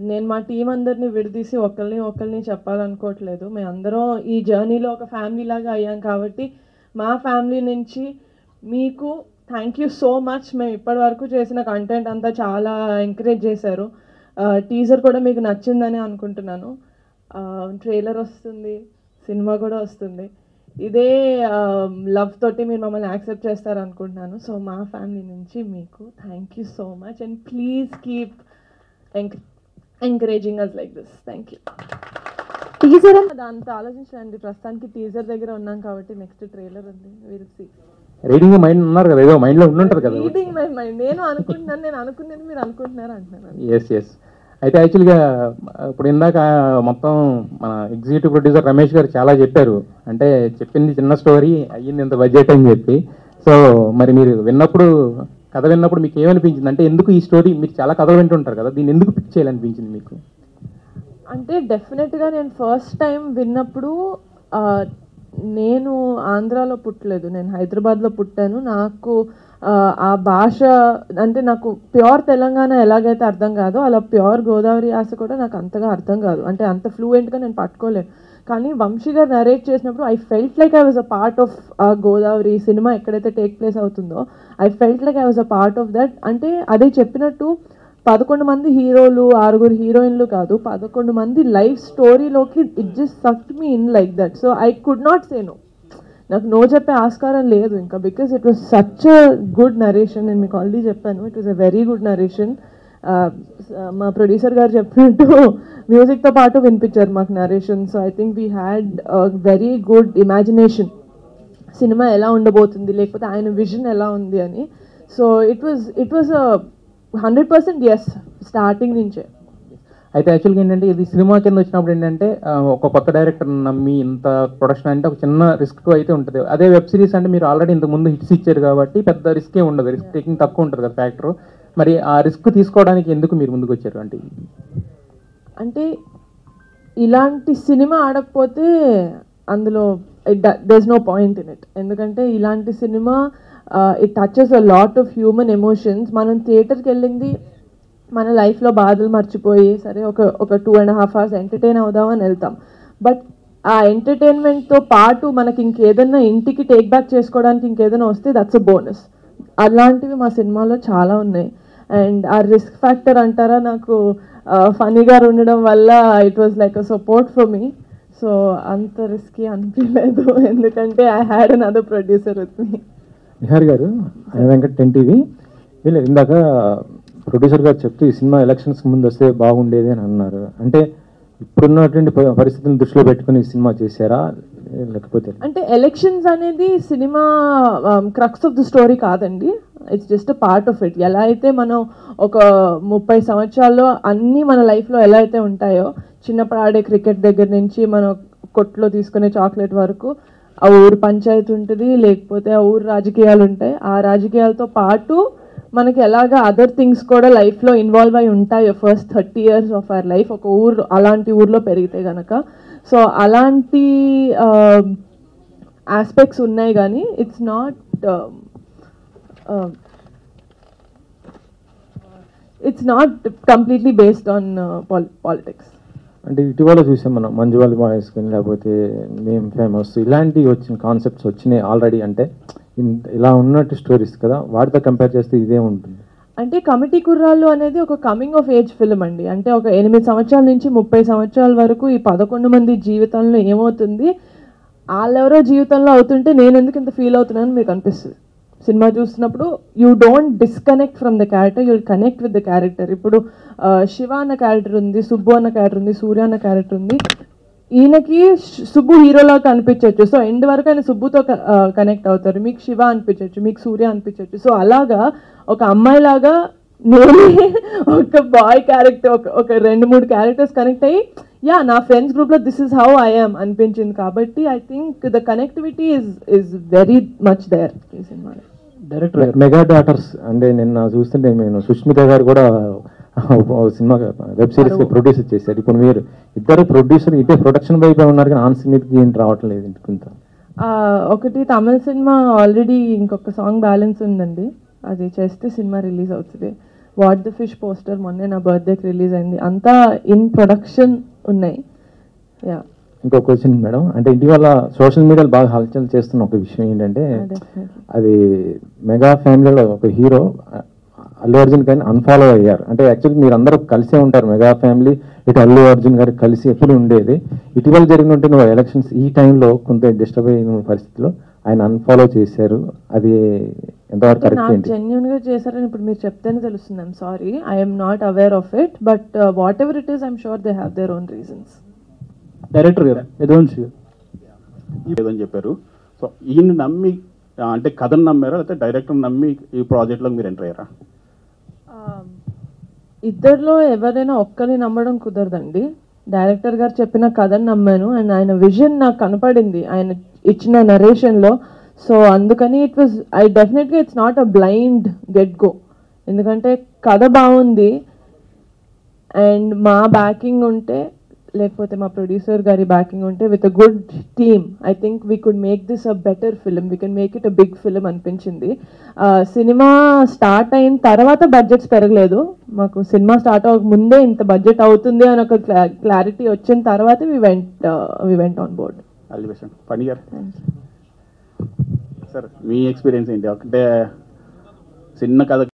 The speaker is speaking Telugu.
నేను మా టీం అందరిని విడదీసి ఒకరిని చెప్పాలనుకోవట్లేదు. మేమందరం ఈ జర్నీలో ఒక ఫ్యామిలీ లాగా అయ్యాం కాబట్టి మా ఫ్యామిలీ నుంచి మీకు థ్యాంక్ యూ సో మచ్. మేము ఇప్పటివరకు చేసిన కంటెంట్ అంతా చాలా ఎంకరేజ్ చేశారు. టీజర్ కూడా మీకు నచ్చిందని అనుకుంటున్నాను. ట్రైలర్ వస్తుంది, సినిమా కూడా వస్తుంది. ఇదే లవ్ తోటి మీరు మమ్మల్ని యాక్సెప్ట్ చేస్తారనుకుంటున్నాను. సో మా ఫ్యామిలీ నుంచి మీకు thank you so much and please keep encouraging us like this. Thank you. Teaser అదంతా ఆలోచించండి. ప్రస్తుతానికి టీజర్ దగ్గర ఉన్నాం కాబట్టి నెక్స్ట్ ట్రైలర్ ఉంది. Will see. రీడింగ్ మైండ్ ఉన్నారు కదా, ఏదో మైండ్ లో ఉంటుంటది కదా. రీడింగ్ మై మైండ్ నేను అనుకుంటున్నాను, నేను అనుకునేది మీరు అనుకుంటున్నారు అంటున్నాను. ఎస్ అయితే యాక్చువల్గా ఇప్పుడు ఇందాక మొత్తం మన ఎగ్జిక్యూటివ్ ప్రొడ్యూసర్ రమేష్ గారు చాలా చెప్పారు. అంటే చెప్పింది చిన్న స్టోరీ, అయ్యింది ఇంత బడ్జెట్ అని చెప్పి. సో మరి మీరు విన్నప్పుడు, కథ విన్నప్పుడు మీకు ఏమనిపించింది? అంటే ఎందుకు ఈ స్టోరీ, మీరు చాలా కథలు వింటుంటారు కదా, దీన్ని ఎందుకు పిక్ చేయాలనిపించింది మీకు? అంటే డెఫినెట్గా నేను ఫస్ట్ టైం విన్నప్పుడు, నేను ఆంధ్రాలో పుట్టలేదు, నేను హైదరాబాద్లో పుట్టాను. నాకు ఆ భాష అంటే నాకు ప్యూర్ తెలంగాణ ఎలాగైతే అర్థం కాదో అలా ప్యూర్ గోదావరి యాస కూడా నాకు అంతగా అర్థం కాదు. అంటే అంత ఫ్లూయెంట్గా నేను పట్టుకోలేను. కానీ వంశీ గారు నరేట్ చేసినప్పుడు I felt like I was a part of Godavari cinema ఎక్కడైతే టేక్ ప్లేస్ అవుతుందో. I felt like I was a part of that. అంటే అదే చెప్పినట్టు 11 మంది హీరోలు, 6 హీరోయిన్లు కాదు, 11 మంది లైఫ్ స్టోరీలోకి it just sucked me in like that. So I could not say no. నాకు నో చెప్పే ఆస్కారం లేదు ఇంకా, because it was such a good narration. నేను మీకు ఆల్రెడీ చెప్పాను, it was a very good narration. మా ప్రొడ్యూసర్ గారు చెప్పినట్టు మ్యూజిక్తో పాటు వినిపించారు మాకు narration. So I think we had very good imagination cinema ఎలా ఉండబోతుంది, లేకపోతే ఆయన విజన్ ఎలా ఉంది అని. So it was 100% yes starting నుంచే. అయితే యాక్చువల్గా ఏంటంటే ఇది సినిమా కింద వచ్చినప్పుడు ఏంటంటే ఒక కొత్త డైరెక్టర్ నమ్మి ఇంత ప్రొడక్షన్ అంటే ఒక చిన్న రిస్క్ అయితే ఉంటుంది. అదే వెబ్ సిరీస్ అంటే మీరు ఆల్రెడీ ఇంతకు ముందు హిట్స్ ఇచ్చారు కాబట్టి పెద్ద రిస్కే ఉండదు, రిస్క్ టేకింగ్ తక్కువ ఉంటుంది కదా ఫ్యాక్టర్. మరి ఆ రిస్క్ తీసుకోవడానికి ఎందుకు మీరు ముందుకు వచ్చారు? అంటే ఇలాంటి సినిమా ఆడకపోతే అందులో there is no point in it. ఎందుకంటే ఇలాంటి cinema it touches a lot of human emotions. మనం థియేటర్కి వెళ్ళింది మన లైఫ్లో బాధలు మర్చిపోయి సరే ఒక 2.5 hours ఎంటర్టైన్ అవుదామని వెళ్తాం. బట్ ఆ ఎంటర్టైన్మెంట్తో పాటు మనకి ఇంకేదన్నా ఇంటికి టేక్ బ్యాక్ చేసుకోవడానికి ఇంకేదైనా వస్తే దట్స్ అ బోనస్. అలాంటివి మా సినిమాలో చాలా ఉన్నాయి. అండ్ ఆ రిస్క్ ఫ్యాక్టర్ అంటారా, నాకు ఫనీగా ఉండడం వల్ల it was like a support for me. So అంత రిస్కీ అనిపించలేదు, ఎందుకంటే I had another producer with me. Nihar garu, Venkat 10TV ఇందాక ప్రొడ్యూసర్ గారు చెప్తూ ఈ సినిమా ఎలక్షన్స్కి ముందు వస్తే బాగుండేది అని అన్నారు. అంటే ఇప్పుడున్నటువంటి పరిస్థితులను దృష్టిలో పెట్టుకుని ఈ సినిమా చేశారా, లేకపోతే? అంటే ఎలక్షన్స్ అనేది cinema crux of the story కాదండి, it's just a part of it. ఎలా అయితే మనం ఒక 30 సంవత్సరాల్లో అన్నీ మన లైఫ్లో ఎలా అయితే ఉంటాయో, చిన్నప్పుడు ఆడే క్రికెట్ దగ్గర నుంచి మనం కొట్లో తీసుకునే చాక్లెట్ వరకు ఆ ఊరు పంచాయతీ ఉంటుంది, లేకపోతే ఆ ఊరు రాజకీయాలు ఉంటాయి. ఆ రాజకీయాలతో పాటు మనకి ఎలాగా అదర్ థింగ్స్ కూడా లైఫ్లో ఇన్వాల్వ్ అయి ఉంటాయి first 30 years of our life ఒక ఊరు అలాంటి ఊర్లో పెరిగితే కనుక. సో అలాంటి ఆస్పెక్ట్స్ ఉన్నాయి, కానీ it's not completely based on politics. అంటే ఇటీవల చూసాం మనం మంజువాల్ బాయ్స్ కానీ లేకపోతే మేము ఫేమస్ ఇలాంటివి వచ్చిన కాన్సెప్ట్స్ వచ్చినాయి ఆల్రెడీ. అంటే ఇలా ఉన్నట్టు స్టోరీస్ కదా, వాటితో కంపేర్ చేస్తే ఇదే ఉంటుంది. అంటే కమిటీ కుర్రాళ్ళు అనేది ఒక కమింగ్ ఆఫ్ ఏజ్ ఫిల్మ్ అండి. అంటే ఒక 8 సంవత్సరాల నుంచి 30 సంవత్సరాల వరకు ఈ 11 మంది జీవితంలో ఏమవుతుంది, వాళ్ళెవరో జీవితంలో అవుతుంటే నేను ఎందుకు ఇంత ఫీల్ అవుతున్నాను మీకు అనిపిస్తుంది సినిమా చూస్తున్నప్పుడు. You don't disconnect from the character, you will connect with the character. ఇప్పుడు శివ అన్న క్యారెక్టర్ ఉంది, సుబ్బు అన్న క్యారెక్టర్ ఉంది, సూర్య అన్న క్యారెక్టర్ ఉంది. ఈయనకి సుబ్బు హీరోలా కనిపించవచ్చు, సో ఎండ్ వరకు ఆయన సుబ్బుతో కనెక్ట్ అవుతారు. మీకు శివ అనిపించవచ్చు, మీకు సూర్య అనిపించవచ్చు. సో అలాగా ఒక అమ్మాయిలాగా నేనే ఒక బాయ్ క్యారెక్టర్, ఒక 2-3 క్యారెక్టర్స్ కనెక్ట్ అయ్యి యా నా ఫ్రెండ్స్ గ్రూప్లో this is how I am అనిపించింది. కాబట్టి I think the connectivity is very much there ఈ సినిమాలో. డైరెక్టర్ మెగా డాటర్స్ అంటే నిన్న చూస్తుంటే నేను సుష్మిత గారు కూడా సినిమా వెబ్ సిరీస్కి ప్రొడ్యూసర్ చేశారు. ఇప్పుడు మీరు ఇద్దరు ప్రొడ్యూసర్ ఇదే ప్రొడక్షన్ వైపు ఉన్నారు, కానీ ఆన్ సినిమాకి ఏం రావట్లేదు ఇంత. ఒకటి తమిళ సినిమా ఆల్రెడీ ఇంకొక సాంగ్ బ్యాలెన్స్ ఉందండి, అది చేస్తే సినిమా రిలీజ్ అవుతుంది. వాట్ ద ఫిష్ పోస్టర్ మొన్నే నా బర్త్డేకి రిలీజ్ అయింది. అంతా ఇన్ ప్రొడక్షన్ ఉన్నాయి. యా, ఇంకో క్వశ్చన్ మేడం, అంటే ఇటీవల సోషల్ మీడియాలో బాగా హల్చల్ చేస్తున్న ఒక విషయం ఏంటంటే, అది మెగా ఫ్యామిలీలో ఒక హీరో అల్లు అర్జున్ కానీ అన్ఫాలో అయ్యారు. అంటే యాక్చువల్లీ మీరు అందరూ కలిసే ఉంటారు, మెగా ఫ్యామిలీ ఇటు అల్లు అర్జున్ గారు కలిసి ఎప్పుడు ఉండేది. ఇటీవల జరిగినట్టు నువ్వు ఎలక్షన్స్ ఈ టైంలో కొంత డిస్టర్బ్ అయిన పరిస్థితిలో ఆయన అన్ఫాలో చేశారు, అది ఎంతవరకు కరెక్ట్ నాకు ఏంటి? జెన్యున్ గా చేశారని ఇప్పుడు మీరు చెప్తేనే తెలుస్తుంది. I'm sorry, I'm not aware of it, but what ever it is I'm sure they have their own reasons. Director గారు ఏదని చెప్పారు. సో ఈయన నమ్మి అంటే కథను నమ్మారా, లేకపోతే డైరెక్టర్ నమ్మి ఈ ప్రాజెక్ట్లోకి మీరు ఎంటర్ అయ్యారా? ఇద్దరిలో ఎవరైనా ఒక్కరిని నమ్మడం కుదరదండి. డైరెక్టర్ గారు చెప్పిన కథను నమ్మాను అండ్ ఆయన విజన్ నాకు కనపడింది ఆయన ఇచ్చిన నరేషన్లో. సో అందుకని డెఫినెట్గా it's not a blind get go, ఎందుకంటే కథ బాగుంది అండ్ మా బ్యాకింగ్ ఉంటే, లేకపోతే మా ప్రొడ్యూసర్ గారి బ్యాకింగ్ ఉంటే, with a good team I think we could make this a better film, we can make it a big film అనిపించింది. సినిమా స్టార్ట్ అయిన తర్వాత బడ్జెట్స్ పెరగలేదు మాకు. సినిమా స్టార్ట్ అవ్వక ముందే ఇంత బడ్జెట్ అవుతుంది అని ఒక క్లారిటీ వచ్చిన తర్వాత we went on board. Phani గారు సార్, మీ ఎక్స్పీరియన్స్ ఏంటి? అంటే చిన్న కథ